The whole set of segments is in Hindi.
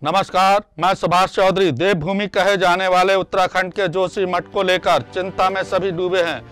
नमस्कार, मैं सुभाष चौधरी। देवभूमि कहे जाने वाले उत्तराखंड के जोशीमठ को लेकर चिंता में सभी डूबे हैं।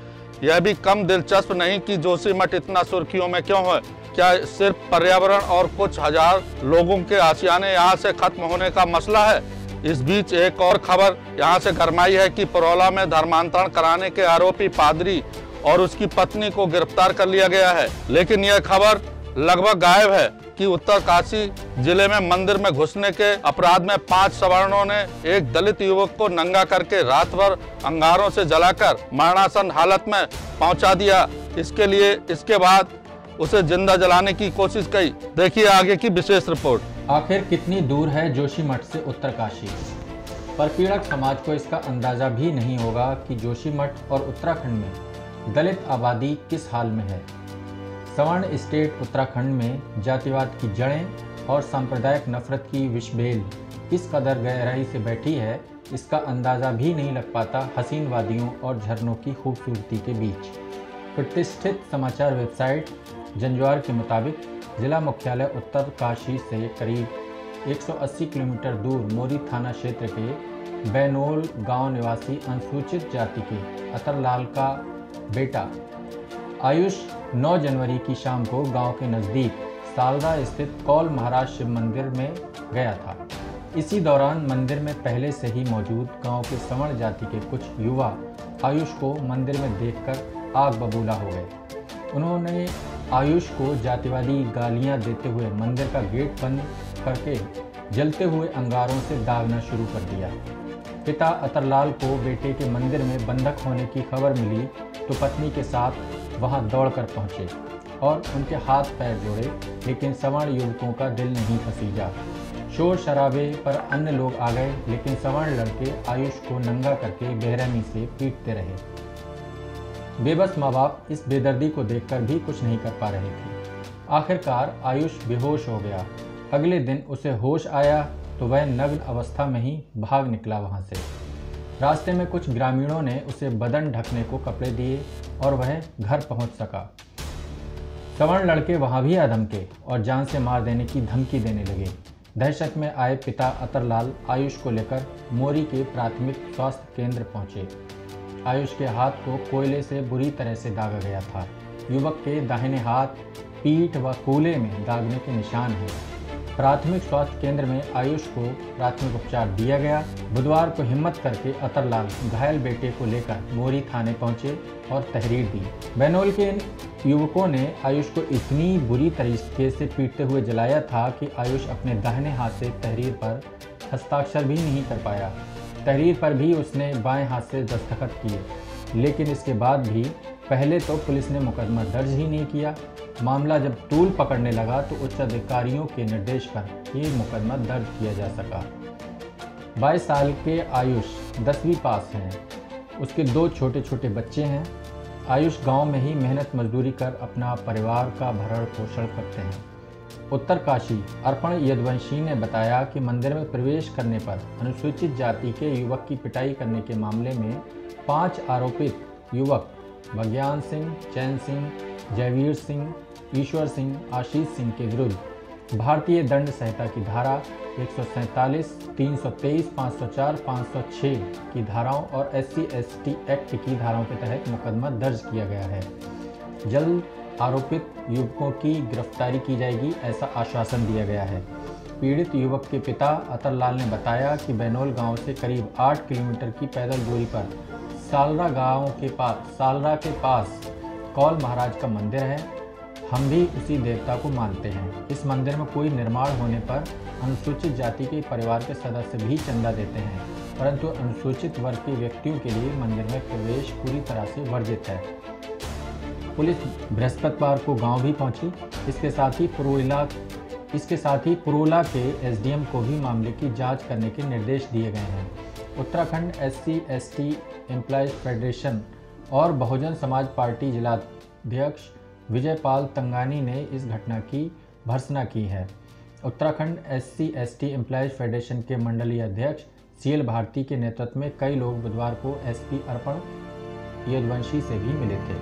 यह भी कम दिलचस्प नहीं कि जोशीमठ इतना सुर्खियों में क्यों है। क्या सिर्फ पर्यावरण और कुछ हजार लोगों के आशियाने यहाँ से खत्म होने का मसला है? इस बीच एक और खबर यहाँ से गरमाई है कि परौला में धर्मांतरण कराने के आरोपी पादरी और उसकी पत्नी को गिरफ्तार कर लिया गया है। लेकिन यह खबर लगभग गायब है कि उत्तरकाशी जिले में मंदिर में घुसने के अपराध में 5 सवर्णों ने एक दलित युवक को नंगा करके रात भर अंगारों से जलाकर मरणासन हालत में पहुंचा दिया। इसके बाद उसे जिंदा जलाने की कोशिश की। देखिए आगे की विशेष रिपोर्ट। आखिर कितनी दूर है जोशीमठ से उत्तरकाशी? पर पीड़क समाज को इसका अंदाजा भी नहीं होगा कि जोशीमठ और उत्तराखंड में दलित आबादी किस हाल में है। सवर्ण स्टेट उत्तराखंड में जातिवाद की जड़ें और सांप्रदायिक नफरत की विषबेल किस कदर गहराई से बैठी है, इसका अंदाज़ा भी नहीं लग पाता हसीन वादियों और झरनों की खूबसूरती के बीच। प्रतिष्ठित समाचार वेबसाइट जंज्वार के मुताबिक जिला मुख्यालय उत्तरकाशी से करीब 180 किलोमीटर दूर मोरी थाना क्षेत्र के बैनोल गांव निवासी अनुसूचित जाति के अतरलाल का बेटा आयुष 9 जनवरी की शाम को गांव के नज़दीक सालरा स्थित कौल महाराज शिव मंदिर में गया था। इसी दौरान मंदिर में पहले से ही मौजूद गांव के सवर्ण जाति के कुछ युवा आयुष को मंदिर में देखकर आग बबूला हो गए। उन्होंने आयुष को जातिवादी गालियां देते हुए मंदिर का गेट बंद करके जलते हुए अंगारों से दागना शुरू कर दिया। पिता अतरलाल को बेटे के मंदिर में बंधक होने की खबर मिली तो पत्नी के साथ वहां दौड़कर पहुंचे और उनके हाथ पैर जोड़े, लेकिन सवर्ण युवकों का दिल नहीं फसीजा। शोर शराबे पर अन्य लोग आ गए, लेकिन सवर्ण लड़के आयुष को नंगा करके बेरहमी से पीटते रहे। बेबस माँ बाप इस बेदर्दी को देखकर भी कुछ नहीं कर पा रहे थे। आखिरकार आयुष बेहोश हो गया। अगले दिन उसे होश आया तो वह नग्न अवस्था में ही भाग निकला वहां से। रास्ते में कुछ ग्रामीणों ने उसे बदन ढकने को कपड़े दिए और वह घर पहुंच सका। सवर्ण लड़के वहां भी आधमके और जान से मार देने की धमकी देने लगे। दहशत में आए पिता अतरलाल आयुष को लेकर मोरी के प्राथमिक स्वास्थ्य केंद्र पहुंचे। आयुष के हाथ को कोयले से बुरी तरह से दागा गया था। युवक के दाहिने हाथ, पीठ व कूल्हे में दागने के निशान हैं। प्राथमिक स्वास्थ्य केंद्र में आयुष को प्राथमिक उपचार दिया गया। बुधवार को हिम्मत करके अतरलाल घायल बेटे को लेकर मोरी थाने पहुंचे और तहरीर दी। बैनोल के युवकों ने आयुष को इतनी बुरी तरीके से पीटते हुए जलाया था कि आयुष अपने दाहिने हाथ से तहरीर पर हस्ताक्षर भी नहीं कर पाया। तहरीर पर भी उसने बाएं हाथ से दस्तखत किए, लेकिन इसके बाद भी पहले तो पुलिस ने मुकदमा दर्ज ही नहीं किया। मामला जब तूल पकड़ने लगा तो उच्च अधिकारियों के निर्देश पर ये मुकदमा दर्ज किया जा सका। 22 साल के आयुष 10वीं पास हैं। उसके 2 छोटे छोटे बच्चे हैं। आयुष गांव में ही मेहनत मजदूरी कर अपना परिवार का भरण पोषण करते हैं। उत्तरकाशी अर्पण यदुवंशी ने बताया कि मंदिर में प्रवेश करने पर अनुसूचित जाति के युवक की पिटाई करने के मामले में 5 आरोपित युवक भज्ञान सिंह, चैन सिंह, जयवीर सिंह, ईश्वर सिंह, आशीष सिंह के विरुद्ध भारतीय दंड संहिता की धारा 147, 323, 504, 506 की धाराओं और SC/ST एक्ट की धाराओं के तहत मुकदमा दर्ज किया गया है। जल्द आरोपित युवकों की गिरफ्तारी की जाएगी, ऐसा आश्वासन दिया गया है। पीड़ित युवक के पिता अतरलाल ने बताया कि बैनोल गांव से करीब 8 किलोमीटर की पैदल दूरी पर सालरा के पास कौल महाराज का मंदिर है। हम भी उसी देवता को मानते हैं। इस मंदिर में कोई निर्माण होने पर अनुसूचित जाति के परिवार के सदस्य भी चंदा देते हैं, परंतु अनुसूचित वर्ग के व्यक्तियों के लिए मंदिर में प्रवेश पूरी तरह से वर्जित है। पुलिस बृहस्पतिवार को गांव भी पहुंची। इसके साथ ही पुरोला के SDM को भी मामले की जांच करने के निर्देश दिए गए हैं। उत्तराखंड SC/ST एम्प्लॉयज फेडरेशन और बहुजन समाज पार्टी जिलाध्यक्ष विजयपाल तंगानी ने इस घटना की भर्त्सना की है। उत्तराखंड SC/ST एम्प्लॉयज फेडरेशन के मंडलीय अध्यक्ष CL भारती के नेतृत्व में कई लोग बुधवार को SP अर्पण यदुवंशी से भी मिले थे।